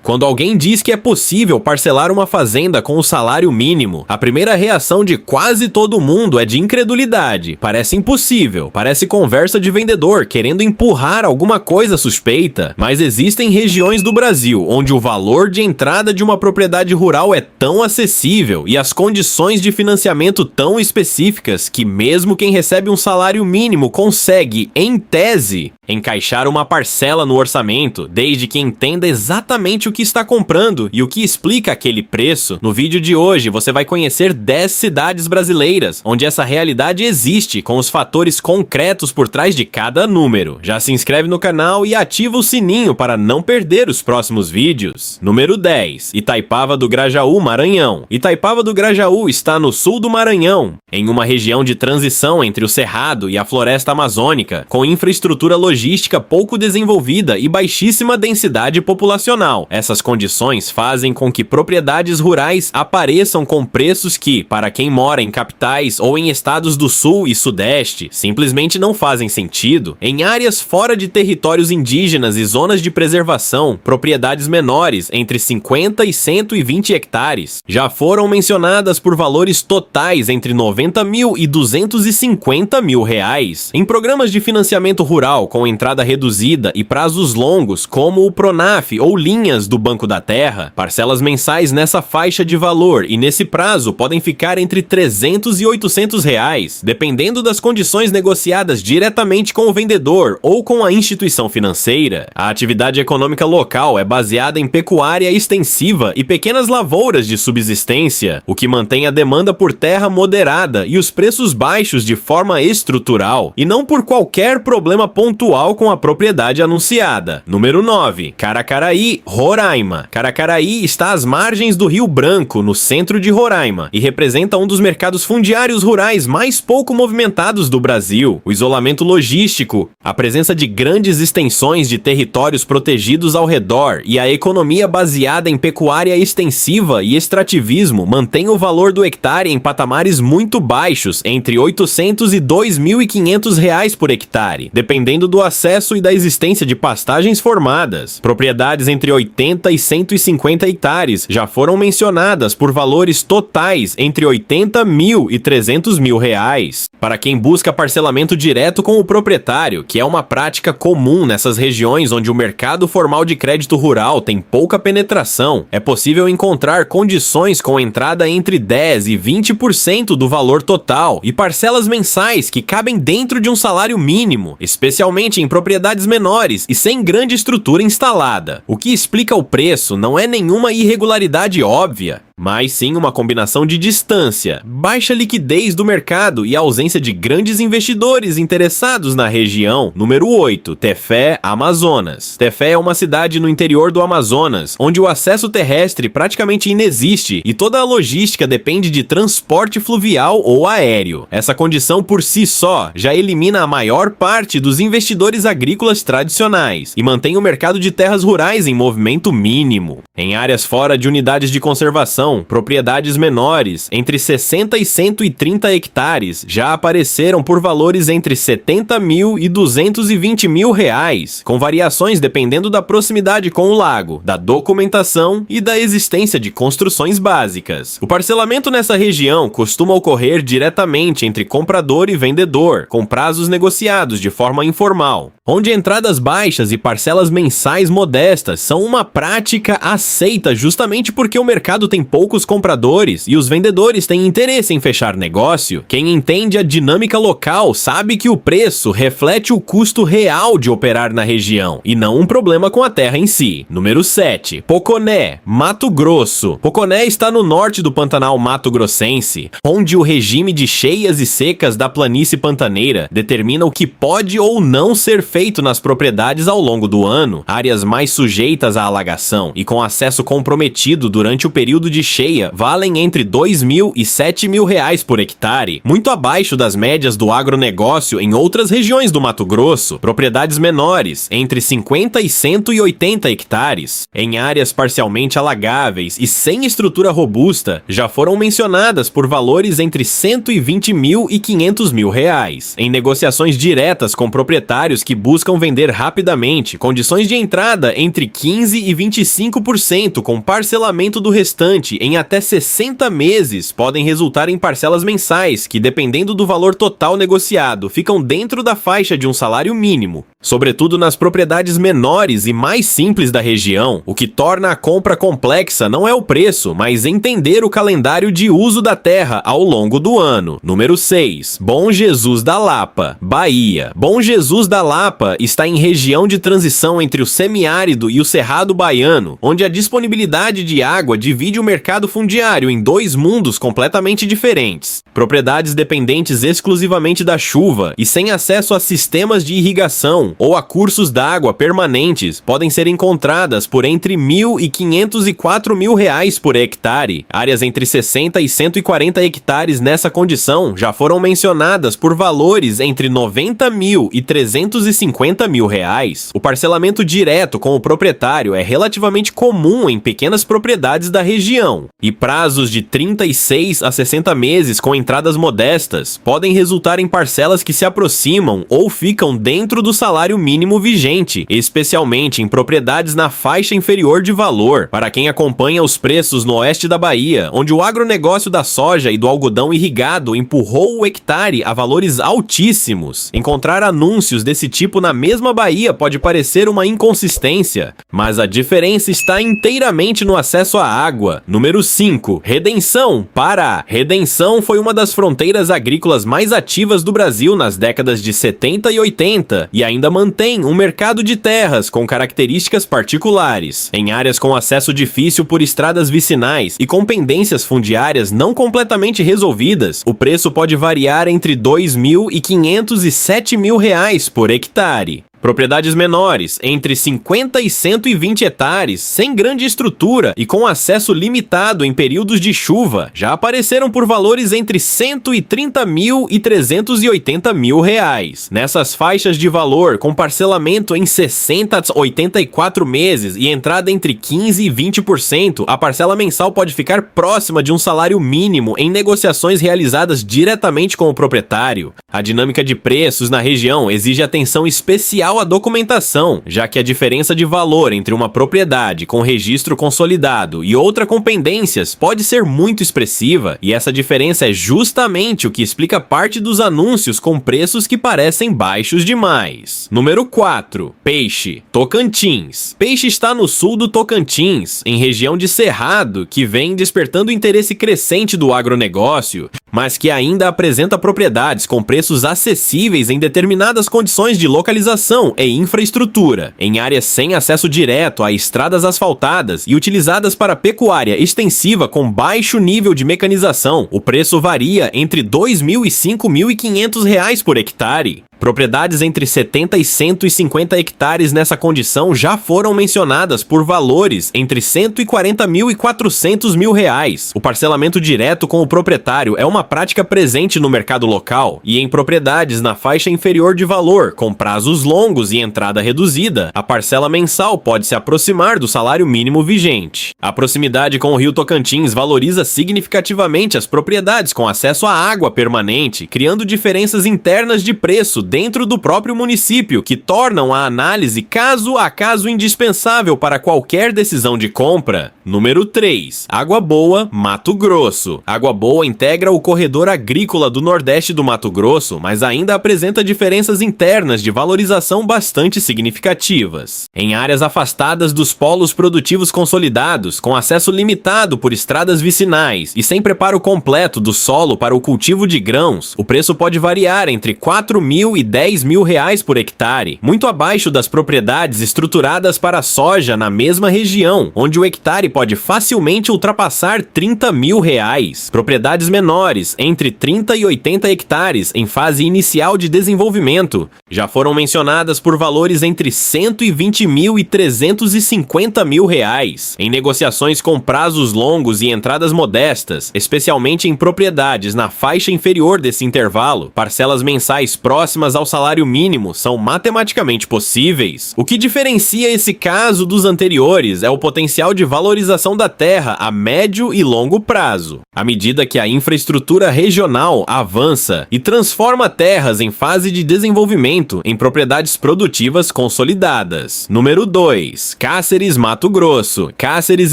Quando alguém diz que é possível parcelar uma fazenda com o salário mínimo, a primeira reação de quase todo mundo é de incredulidade. Parece impossível, parece conversa de vendedor querendo empurrar alguma coisa suspeita. Mas existem regiões do Brasil onde o valor de entrada de uma propriedade rural é tão acessível e as condições de financiamento tão específicas que mesmo quem recebe um salário mínimo consegue, em tese, encaixar uma parcela no orçamento, desde que entenda exatamente o que está comprando e o que explica aquele preço. No vídeo de hoje você vai conhecer 10 cidades brasileiras onde essa realidade existe, com os fatores concretos por trás de cada número. Já se inscreve no canal e ativa o sininho para não perder os próximos vídeos. Número 10. Itaipava do Grajaú, Maranhão. Itaipava do Grajaú está no sul do Maranhão, em uma região de transição entre o Cerrado e a Floresta Amazônica, com infraestrutura logística pouco desenvolvida e baixíssima densidade populacional. Essas condições fazem com que propriedades rurais apareçam com preços que, para quem mora em capitais ou em estados do sul e sudeste, simplesmente não fazem sentido. Em áreas fora de territórios indígenas e zonas de preservação, propriedades menores, entre 50 e 120 hectares, já foram mencionadas por valores totais entre 90 mil e 250 mil reais. Em programas de financiamento rural com entrada reduzida e prazos longos, como o Pronaf ou linhas do Banco da Terra, parcelas mensais nessa faixa de valor e nesse prazo podem ficar entre 300 e 800 reais, dependendo das condições negociadas diretamente com o vendedor ou com a instituição financeira. A atividade econômica local é baseada em pecuária extensiva e pequenas lavouras de subsistência, o que mantém a demanda por terra moderada e os preços baixos de forma estrutural, e não por qualquer problema pontual com a propriedade anunciada. Número 9. Caracaraí, Roraima. Caracaraí está às margens do Rio Branco, no centro de Roraima, e representa um dos mercados fundiários rurais mais pouco movimentados do Brasil. O isolamento logístico, a presença de grandes extensões de territórios protegidos ao redor e a economia baseada em pecuária extensiva e extrativismo mantém o valor do hectare em patamares muito baixos, entre 800 e 2.500 reais por hectare, dependendo do acesso e da existência de pastagens formadas. Propriedades entre 80 e 150 hectares já foram mencionadas por valores totais entre 80 mil e 300 mil reais. Para quem busca parcelamento direto com o proprietário, que é uma prática comum nessas regiões onde o mercado formal de crédito rural tem pouca penetração, é possível encontrar condições com entrada entre 10 e 20% do valor total e parcelas mensais que cabem dentro de um salário mínimo, especialmente em propriedades menores e sem grande estrutura instalada. O que explica o preço não é nenhuma irregularidade óbvia, mas sim uma combinação de distância, baixa liquidez do mercado e ausência de grandes investidores interessados na região. Número 8. Tefé, Amazonas. Tefé é uma cidade no interior do Amazonas, onde o acesso terrestre praticamente inexiste e toda a logística depende de transporte fluvial ou aéreo. Essa condição por si só já elimina a maior parte dos investidores agrícolas tradicionais e mantém o mercado de terras rurais em movimento mínimo. Em áreas fora de unidades de conservação, propriedades menores, entre 60 e 130 hectares, já apareceram por valores entre 70 mil e 220 mil reais, com variações dependendo da proximidade com o lago, da documentação e da existência de construções básicas. O parcelamento nessa região costuma ocorrer diretamente entre comprador e vendedor, com prazos negociados de forma informal, onde entradas baixas e parcelas mensais modestas são uma prática aceita justamente porque o mercado tem poucos compradores e os vendedores têm interesse em fechar negócio. Quem entende a dinâmica local sabe que o preço reflete o custo real de operar na região e não um problema com a terra em si. Número 7. Poconé, Mato Grosso. Poconé está no norte do Pantanal Mato Grossense, onde o regime de cheias e secas da planície pantaneira determina o que pode ou não ser feito nas propriedades ao longo do ano. Áreas mais sujeitas à alagação e com acesso comprometido durante o período de cheia valem entre R$ 2.000 e R$ 7.000 por hectare, muito abaixo das médias do agronegócio em outras regiões do Mato Grosso. Propriedades menores, entre 50 e 180 hectares, em áreas parcialmente alagáveis e sem estrutura robusta, já foram mencionadas por valores entre R$ 120.000 e R$ 500.000. Em negociações diretas com proprietários que buscam vender rapidamente, condições de entrada entre 15% e 25%, com parcelamento do restante em até 60 meses, podem resultar em parcelas mensais que, dependendo do valor total negociado, ficam dentro da faixa de um salário mínimo. Sobretudo nas propriedades menores e mais simples da região, o que torna a compra complexa não é o preço, mas entender o calendário de uso da terra ao longo do ano. Número 6. Bom Jesus da Lapa, Bahia. Bom Jesus da Lapa está em região de transição entre o semiárido e o cerrado baiano, onde a disponibilidade de água divide o mercado fundiário em dois mundos completamente diferentes. Propriedades dependentes exclusivamente da chuva e sem acesso a sistemas de irrigação ou a cursos d'água permanentes podem ser encontradas por entre R$ 1.000 e R$ 504.000 por hectare. Áreas entre 60 e 140 hectares nessa condição já foram mencionadas por valores entre R$ 90.000 e R$ 350.000. O parcelamento direto com o proprietário é relativamente comum em pequenas propriedades da região, e prazos de 36 a 60 meses com entradas modestas podem resultar em parcelas que se aproximam ou ficam dentro do salário mínimo vigente, especialmente em propriedades na faixa inferior de valor. Para quem acompanha os preços no oeste da Bahia, onde o agronegócio da soja e do algodão irrigado empurrou o hectare a valores altíssimos, encontrar anúncios desse tipo na mesma Bahia pode parecer uma inconsistência, mas a diferença está inteiramente no acesso à água. Número 5. Redenção, Pará. Redenção foi uma das fronteiras agrícolas mais ativas do Brasil nas décadas de 70 e 80 e ainda mantém um mercado de terras com características particulares. Em áreas com acesso difícil por estradas vicinais e com pendências fundiárias não completamente resolvidas, o preço pode variar entre R$ 2.000 e R$ 500 e R$ 7.000 por hectare. Propriedades menores, entre 50 e 120 hectares, sem grande estrutura e com acesso limitado em períodos de chuva, já apareceram por valores entre R$ 130.000 e R$ 380.000. Nessas faixas de valor, com parcelamento em 60 a 84 meses e entrada entre 15% e 20%, a parcela mensal pode ficar próxima de um salário mínimo em negociações realizadas diretamente com o proprietário. A dinâmica de preços na região exige atenção especial à documentação, já que a diferença de valor entre uma propriedade com registro consolidado e outra com pendências pode ser muito expressiva, e essa diferença é justamente o que explica parte dos anúncios com preços que parecem baixos demais. Número 4. Peixe, Tocantins. Peixe está no sul do Tocantins, em região de cerrado, que vem despertando interesse crescente do agronegócio, mas que ainda apresenta propriedades com preços acessíveis em determinadas condições de localização e infraestrutura, em áreas sem acesso direto a estradas asfaltadas e utilizadas para pecuária extensiva com baixo nível de mecanização. O preço varia entre R$ 2.000 e R$ 5.500 por hectare. Propriedades entre 70 e 150 hectares nessa condição já foram mencionadas por valores entre R$ 140.000 e R$ 400.000. O parcelamento direto com o proprietário é uma prática presente no mercado local, e em propriedades na faixa inferior de valor, com prazos longos e entrada reduzida, a parcela mensal pode se aproximar do salário mínimo vigente. A proximidade com o rio Tocantins valoriza significativamente as propriedades com acesso à água permanente, criando diferenças internas de preço dentro do próprio município, que tornam a análise caso a caso indispensável para qualquer decisão de compra. Número 3. Água Boa, Mato Grosso. Água Boa integra o corredor agrícola do Nordeste do Mato Grosso, mas ainda apresenta diferenças internas de valorização bastante significativas. Em áreas afastadas dos polos produtivos consolidados, com acesso limitado por estradas vicinais e sem preparo completo do solo para o cultivo de grãos, o preço pode variar entre R$ 4.000 e 10 mil reais por hectare, muito abaixo das propriedades estruturadas para soja na mesma região, onde o hectare pode facilmente ultrapassar 30 mil reais. Propriedades menores, entre 30 e 80 hectares, em fase inicial de desenvolvimento, já foram mencionadas por valores entre 120 mil e 350 mil reais, em negociações com prazos longos e entradas modestas, especialmente em propriedades na faixa inferior desse intervalo. Parcelas mensais próximas ao salário mínimo são matematicamente possíveis. O que diferencia esse caso dos anteriores é o potencial de valorização da terra a médio e longo prazo, à medida que a infraestrutura regional avança e transforma terras em fase de desenvolvimento em propriedades produtivas consolidadas. Número 2. Cáceres, Mato Grosso. Cáceres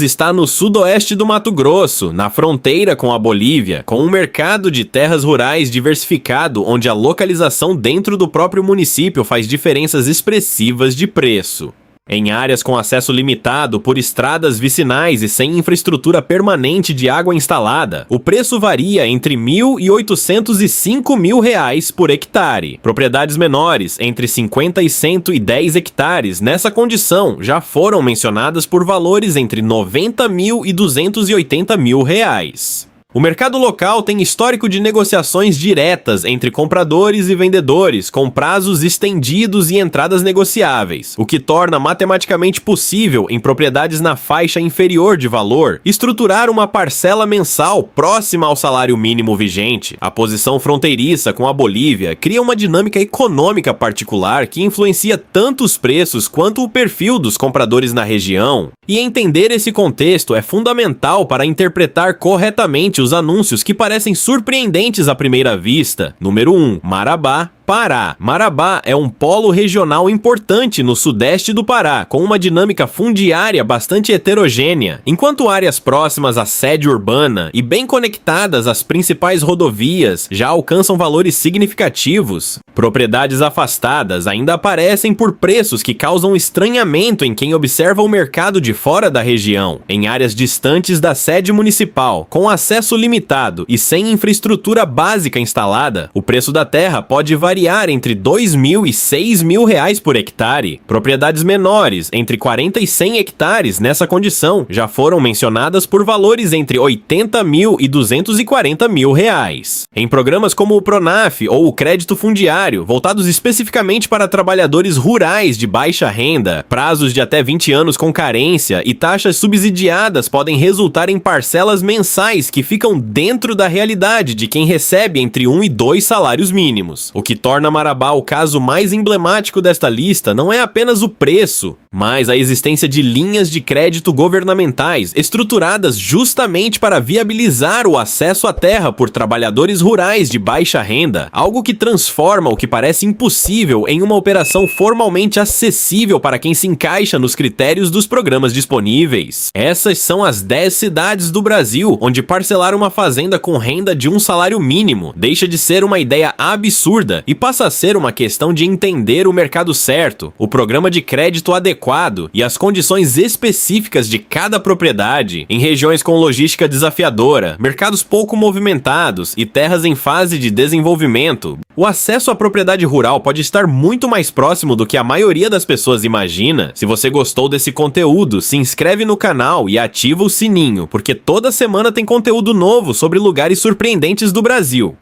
está no sudoeste do Mato Grosso, na fronteira com a Bolívia, com um mercado de terras rurais diversificado, onde a localização dentro do próprio município faz diferenças expressivas de preço. Em áreas com acesso limitado por estradas vicinais e sem infraestrutura permanente de água instalada, o preço varia entre R$ 1.805 e 5 mil reais por hectare. Propriedades menores, entre 50 e 110 hectares, nessa condição, já foram mencionadas por valores entre 90 mil e 280 mil reais. O mercado local tem histórico de negociações diretas entre compradores e vendedores, com prazos estendidos e entradas negociáveis, o que torna matematicamente possível, em propriedades na faixa inferior de valor, estruturar uma parcela mensal próxima ao salário mínimo vigente. A posição fronteiriça com a Bolívia cria uma dinâmica econômica particular que influencia tanto os preços quanto o perfil dos compradores na região. E entender esse contexto é fundamental para interpretar corretamente os anúncios que parecem surpreendentes à primeira vista. Número 1. Marabá, Pará. Marabá é um polo regional importante no sudeste do Pará, com uma dinâmica fundiária bastante heterogênea. Enquanto áreas próximas à sede urbana e bem conectadas às principais rodovias já alcançam valores significativos, propriedades afastadas ainda aparecem por preços que causam estranhamento em quem observa o mercado de fora da região. Em áreas distantes da sede municipal, com acesso limitado e sem infraestrutura básica instalada, o preço da terra pode variar entre 2 mil e 6 mil reais por hectare. Propriedades menores, entre 40 e 100 hectares, nessa condição, já foram mencionadas por valores entre 80 mil e 240 mil reais. Em programas como o Pronaf ou o Crédito Fundiário, voltados especificamente para trabalhadores rurais de baixa renda, prazos de até 20 anos com carência e taxas subsidiadas podem resultar em parcelas mensais que ficam dentro da realidade de quem recebe entre 1 e 2 salários mínimos. O que torna Marabá o caso mais emblemático desta lista não é apenas o preço, mas a existência de linhas de crédito governamentais estruturadas justamente para viabilizar o acesso à terra por trabalhadores rurais de baixa renda, algo que transforma o que parece impossível em uma operação formalmente acessível para quem se encaixa nos critérios dos programas disponíveis. Essas são as 10 cidades do Brasil onde parcelar uma fazenda com renda de um salário mínimo deixa de ser uma ideia absurda e passa a ser uma questão de entender o mercado certo, o programa de crédito adequado e as condições específicas de cada propriedade. Em regiões com logística desafiadora, mercados pouco movimentados e terras em fase de desenvolvimento, o acesso à propriedade rural pode estar muito mais próximo do que a maioria das pessoas imagina. Se você gostou desse conteúdo, se inscreve no canal e ativa o sininho, porque toda semana tem conteúdo novo sobre lugares surpreendentes do Brasil.